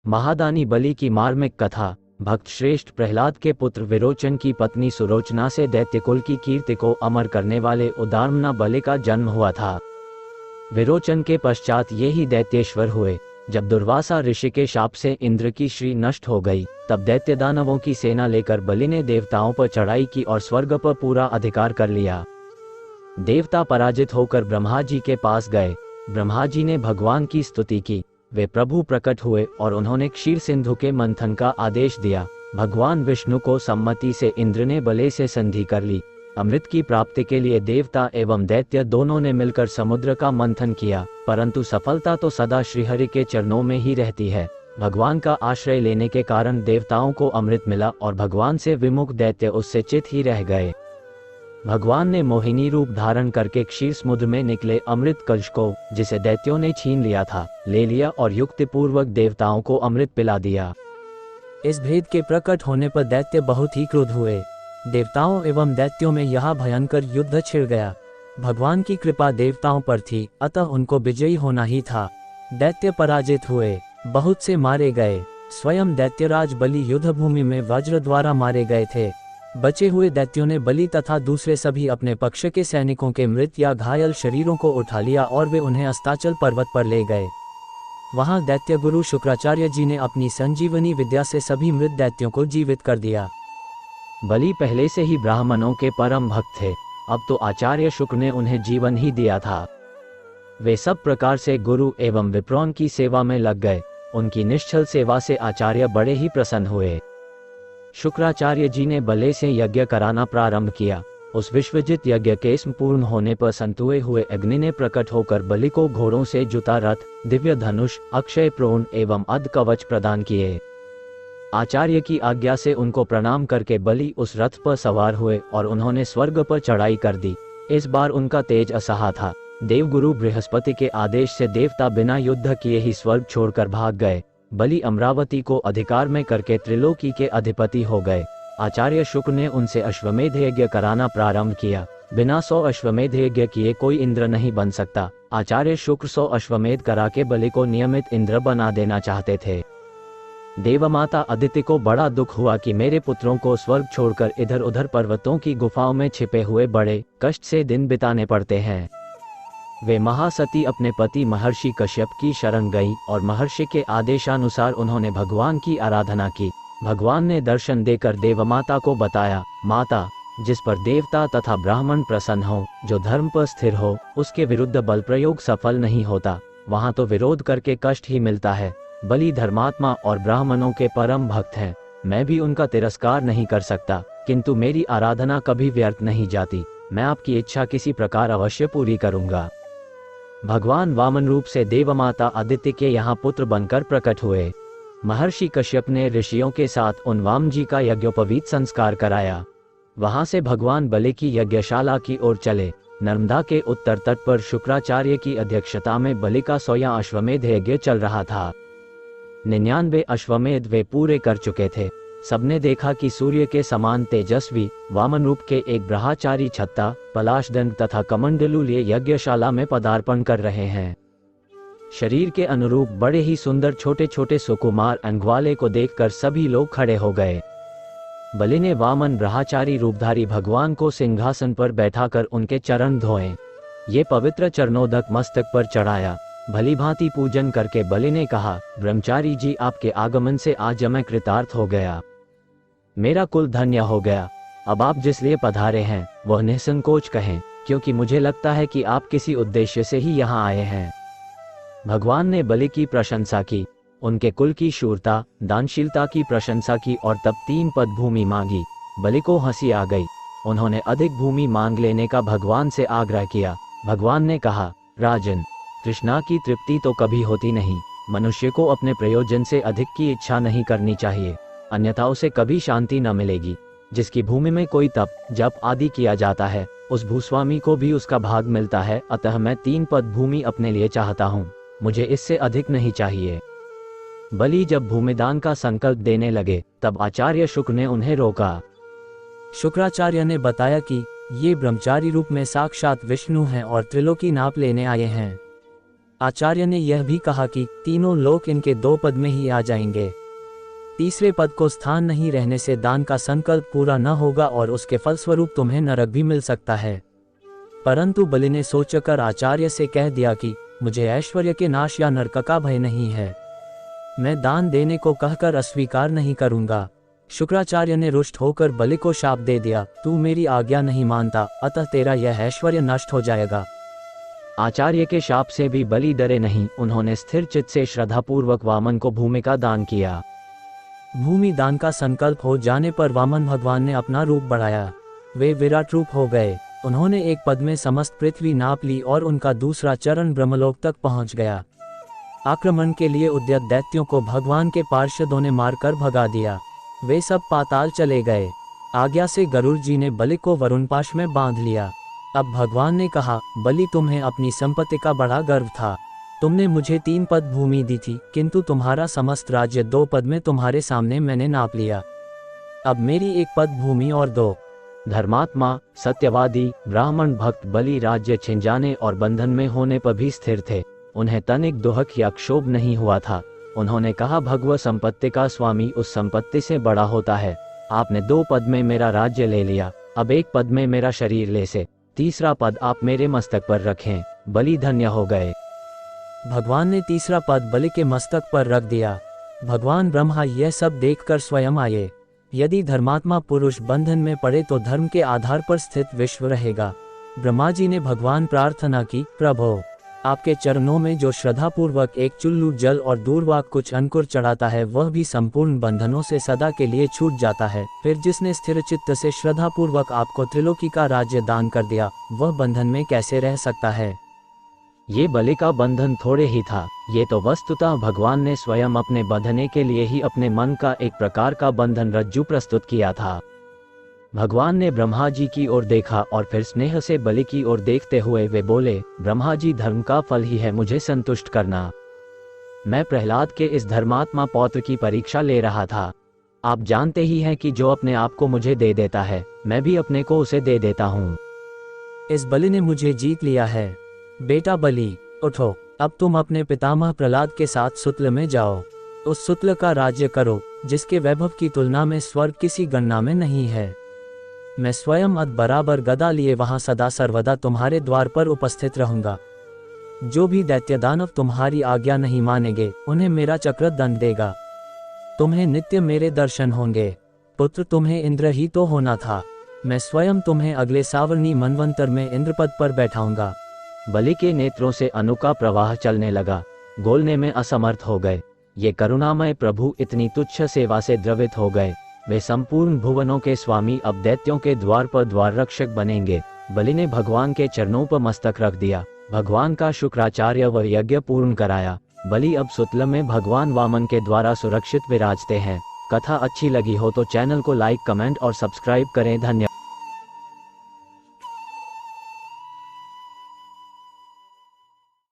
महादानी बलि की मार्मिक कथा। भक्त श्रेष्ठ प्रहलाद के पुत्र विरोचन की पत्नी सुरोचना से दैत्यकुल की कीर्ति को अमर करने वाले उदारमना बलि का जन्म हुआ था। विरोचन के पश्चात ये ही दैत्येश्वर हुए। जब दुर्वासा ऋषि के शाप से इंद्र की श्री नष्ट हो गई, तब दैत्य दानवों की सेना लेकर बलि ने देवताओं पर चढ़ाई की और स्वर्ग पर पूरा अधिकार कर लिया। देवता पराजित होकर ब्रह्मा जी के पास गए। ब्रह्मा जी ने भगवान की स्तुति की। वे प्रभु प्रकट हुए और उन्होंने क्षीर सिंधु के मंथन का आदेश दिया। भगवान विष्णु को सम्मति से इंद्र ने बलि से संधि कर ली। अमृत की प्राप्ति के लिए देवता एवं दैत्य दोनों ने मिलकर समुद्र का मंथन किया, परंतु सफलता तो सदा श्रीहरि के चरणों में ही रहती है। भगवान का आश्रय लेने के कारण देवताओं को अमृत मिला और भगवान से विमुख दैत्य उससे चित ही रह गए। भगवान ने मोहिनी रूप धारण करके क्षीर समुद्र में निकले अमृत कलश को, जिसे दैत्यों ने छीन लिया था, ले लिया और युक्ति पूर्वक देवताओं को अमृत पिला दिया। इस भेद के प्रकट होने पर दैत्य बहुत ही क्रुद्ध हुए। देवताओं एवं दैत्यों में यह भयंकर युद्ध छिड़ गया। भगवान की कृपा देवताओं पर थी, अतः उनको विजयी होना ही था। दैत्य पराजित हुए, बहुत से मारे गए। स्वयं दैत्यराज बलि युद्ध भूमि में वज्र द्वारा मारे गए थे। बचे हुए दैत्यों ने बलि तथा दूसरे सभी अपने पक्ष के सैनिकों के मृत या घायल शरीरों को उठा लिया और वे उन्हें अस्ताचल पर्वत पर ले गए। वहां दैत्य गुरु शुक्राचार्य जी ने अपनी संजीवनी विद्या से सभी मृत दैत्यों को जीवित कर दिया। बलि पहले से ही ब्राह्मणों के परम भक्त थे, अब तो आचार्य शुक्र ने उन्हें जीवन ही दिया था। वे सब प्रकार से गुरु एवं विप्रों की सेवा में लग गए। उनकी निश्चल सेवा से आचार्य बड़े ही प्रसन्न हुए। शुक्राचार्य जी ने बलि से यज्ञ कराना प्रारंभ किया। उस विश्वजित यज्ञ के संपूर्ण होने पर संतुए हुए अग्नि ने प्रकट होकर बलि को घोड़ों से जुता रथ, दिव्य धनुष, अक्षय प्रोण एवं अध कवच प्रदान किए। आचार्य की आज्ञा से उनको प्रणाम करके बलि उस रथ पर सवार हुए और उन्होंने स्वर्ग पर चढ़ाई कर दी। इस बार उनका तेज असहा था। देवगुरु बृहस्पति के आदेश से देवता बिना युद्ध किए ही स्वर्ग छोड़कर भाग गए। बलि अमरावती को अधिकार में करके त्रिलोकी के अधिपति हो गए। आचार्य शुक्र ने उनसे अश्वमेध यज्ञ कराना प्रारंभ किया। बिना 100 अश्वमेध यज्ञ किए कोई इंद्र नहीं बन सकता। आचार्य शुक्र 100 अश्वमेध करा के बलि को नियमित इंद्र बना देना चाहते थे। देवमाता अदिति को बड़ा दुख हुआ कि मेरे पुत्रों को स्वर्ग छोड़कर इधर उधर पर्वतों की गुफाओं में छिपे हुए बड़े कष्ट से दिन बिताने पड़ते हैं। वे महासती अपने पति महर्षि कश्यप की शरण गईं और महर्षि के आदेशानुसार उन्होंने भगवान की आराधना की। भगवान ने दर्शन देकर देवमाता को बताया, माता, जिस पर देवता तथा ब्राह्मण प्रसन्न हो, जो धर्म पर स्थिर हो, उसके विरुद्ध बल प्रयोग सफल नहीं होता। वहाँ तो विरोध करके कष्ट ही मिलता है। बलि धर्मात्मा और ब्राह्मणों के परम भक्त हैं। मैं भी उनका तिरस्कार नहीं कर सकता, किंतु मेरी आराधना कभी व्यर्थ नहीं जाती। मैं आपकी इच्छा किसी प्रकार अवश्य पूरी करूंगा। भगवान वामन रूप से देवमाता अदिति के यहाँ पुत्र बनकर प्रकट हुए। महर्षि कश्यप ने ऋषियों के साथ उन वाम जी का यज्ञोपवीत संस्कार कराया। वहां से भगवान बलि की यज्ञशाला की ओर चले। नर्मदा के उत्तर तट पर शुक्राचार्य की अध्यक्षता में बलि का 100वां अश्वमेध यज्ञ चल रहा था। 99 अश्वमेध वे पूरे कर चुके थे। सबने देखा कि सूर्य के समान तेजस्वी वामन रूप के एक ब्रह्मचारी छत्ता, पलाशदंड तथा कमंडलू लिए यज्ञशाला में पदार्पण कर रहे हैं। शरीर के अनुरूप बड़े ही सुंदर छोटे छोटे सुकुमार अंगवाले को देखकर सभी लोग खड़े हो गए। बलि ने वामन ब्रह्मचारी रूपधारी भगवान को सिंहासन पर बैठाकर उनके चरण धोए। ये पवित्र चरणोदक मस्तक पर चढ़ाया। भली भांति पूजन करके बलि ने कहा, ब्रह्मचारी जी, आपके आगमन से आज मैं कृतार्थ हो गया। मेरा कुल धन्य हो गया। अब आप जिस लिए पधारे हैं वह निसंकोच कहें, क्योंकि मुझे लगता है कि आप किसी उद्देश्य से ही यहाँ आए हैं। भगवान ने बलि की प्रशंसा की, उनके कुल की शूरता, दानशीलता की प्रशंसा की और तब 3 पद भूमि मांगी। बलि को हंसी आ गई। उन्होंने अधिक भूमि मांग लेने का भगवान से आग्रह किया। भगवान ने कहा, राजन, तृष्णा की तृप्ति तो कभी होती नहीं। मनुष्य को अपने प्रयोजन से अधिक की इच्छा नहीं करनी चाहिए, अन्यथा उसे कभी शांति न मिलेगी। जिसकी भूमि में कोई तप, जप आदि किया जाता है, उस भूस्वामी को भी उसका भाग मिलता है। अतः मैं 3 पद भूमि अपने लिए चाहता हूँ, मुझे इससे अधिक नहीं चाहिए। बलि जब भूमिदान का संकल्प देने लगे, तब आचार्य शुक्र ने उन्हें रोका। शुक्राचार्य ने बताया कि ये ब्रह्मचारी रूप में साक्षात विष्णु हैं और त्रिलोकी नाप लेने आए हैं। आचार्य ने यह भी कहा कि तीनों लोक इनके 2 पद में ही आ जाएंगे। तीसरे पद को स्थान नहीं रहने से दान का संकल्प पूरा न होगा और उसके फलस्वरूप तुम्हें नरक भी मिल सकता है। परंतु बलि ने सोचकर आचार्य से कह दिया कि मुझे ऐश्वर्य के नाश या नरक का भय नहीं है, मैं दान देने को कहकर अस्वीकार नहीं करूंगा। शुक्राचार्य ने रुष्ट होकर बलि को शाप दे दिया, तू मेरी आज्ञा नहीं मानता, अतः तेरा यह ऐश्वर्य नष्ट हो जाएगा। आचार्य के शाप से भी बलि डरे नहीं, उन्होंने स्थिर चित्त से श्रद्धापूर्वक वामन को भूमि का दान किया। भूमि दान का संकल्प हो जाने पर वामन भगवान ने अपना रूप बढ़ाया, वे विराट रूप हो गए। उन्होंने एक पद में समस्त पृथ्वी नाप ली और उनका दूसरा चरण ब्रह्मलोक तक पहुंच गया। आक्रमण के लिए उद्यत दैत्यों को भगवान के पार्षदों ने मारकर भगा दिया, वे सब पाताल चले गए। आज्ञा से गरुड़ जी ने बलि को वरुणपाश में बांध लिया। अब भगवान ने कहा, बलि तुम्हें अपनी संपत्ति का बड़ा गर्व था, तुमने मुझे 3 पद भूमि दी थी, किंतु तुम्हारा समस्त राज्य 2 पद में तुम्हारे सामने मैंने नाप लिया। अब मेरी 1 पद भूमि और 2। धर्मात्मा, सत्यवादी, ब्राह्मण भक्त बलि राज्य छिन जाने और बंधन में होने पर भी स्थिर थे। उन्हें तनिक दुहक या क्षोभ नहीं हुआ था। उन्होंने कहा, भगवत संपत्ति का स्वामी उस संपत्ति से बड़ा होता है। आपने 2 पद में मेरा राज्य ले लिया, अब 1 पद में मेरा शरीर ले से 3रा पद आप मेरे मस्तक पर रखें। बलि धन्य हो गए। भगवान ने 3रा पद बलि के मस्तक पर रख दिया। भगवान ब्रह्मा यह सब देखकर स्वयं आए। यदि धर्मात्मा पुरुष बंधन में पड़े तो धर्म के आधार पर स्थित विश्व रहेगा। ब्रह्मा जी ने भगवान प्रार्थना की, प्रभो आपके चरणों में जो श्रद्धापूर्वक एक चुल्लू जल और दूरवाक कुछ अंकुर चढ़ाता है वह भी संपूर्ण बंधनों से सदा के लिए छूट जाता है। फिर जिसने स्थिर चित्त से श्रद्धापूर्वक आपको त्रिलोकी का राज्य दान कर दिया, वह बंधन में कैसे रह सकता है। ये बलि का बंधन थोड़े ही था, ये तो वस्तुतः भगवान ने स्वयं अपने बंधने के लिए ही अपने मन का एक प्रकार का बंधन रज्जु प्रस्तुत किया था। भगवान ने ब्रह्मा जी की ओर देखा और फिर स्नेह से बलि की ओर देखते हुए वे बोले, ब्रह्मा जी, धर्म का फल ही है मुझे संतुष्ट करना। मैं प्रहलाद के इस धर्मात्मा पौत्र की परीक्षा ले रहा था। आप जानते ही हैं कि जो अपने आप को मुझे दे देता है, मैं भी अपने को उसे दे देता हूँ। इस बलि ने मुझे जीत लिया है। बेटा बलि, उठो, अब तुम अपने पितामह प्रहलाद के साथ सुतल में जाओ। उस सुतल का राज्य करो जिसके वैभव की तुलना में स्वर्ग किसी गणना में नहीं है। मैं स्वयं अद बराबर गदा लिए वहां सदा सर्वदा तुम्हारे द्वार पर उपस्थित रहूंगा। जो भी दैत्य दानव तुम्हारी आज्ञा नहीं मानेंगे, उन्हें मेरा चक्र दंड देगा। तुम्हें नित्य मेरे दर्शन होंगे। पुत्र, तुम्हें इंद्र ही तो होना था। मैं स्वयं तुम्हें अगले सावर्णी मनवंतर में इंद्रपद पर बैठाऊंगा। बलि के नेत्रों से अनु का प्रवाह चलने लगा, बोलने में असमर्थ हो गए। ये करुणामय प्रभु इतनी तुच्छ सेवा से द्रवित हो गए। वे संपूर्ण भुवनों के स्वामी अब दैत्यों के द्वार पर द्वार रक्षक बनेंगे। बलि ने भगवान के चरणों पर मस्तक रख दिया, भगवान का शुक्राचार्य व यज्ञ पूर्ण कराया। बलि अब सुतल में भगवान वामन के द्वारा सुरक्षित विराजते हैं। कथा अच्छी लगी हो तो चैनल को लाइक, कमेंट और सब्सक्राइब करें। धन्यवाद।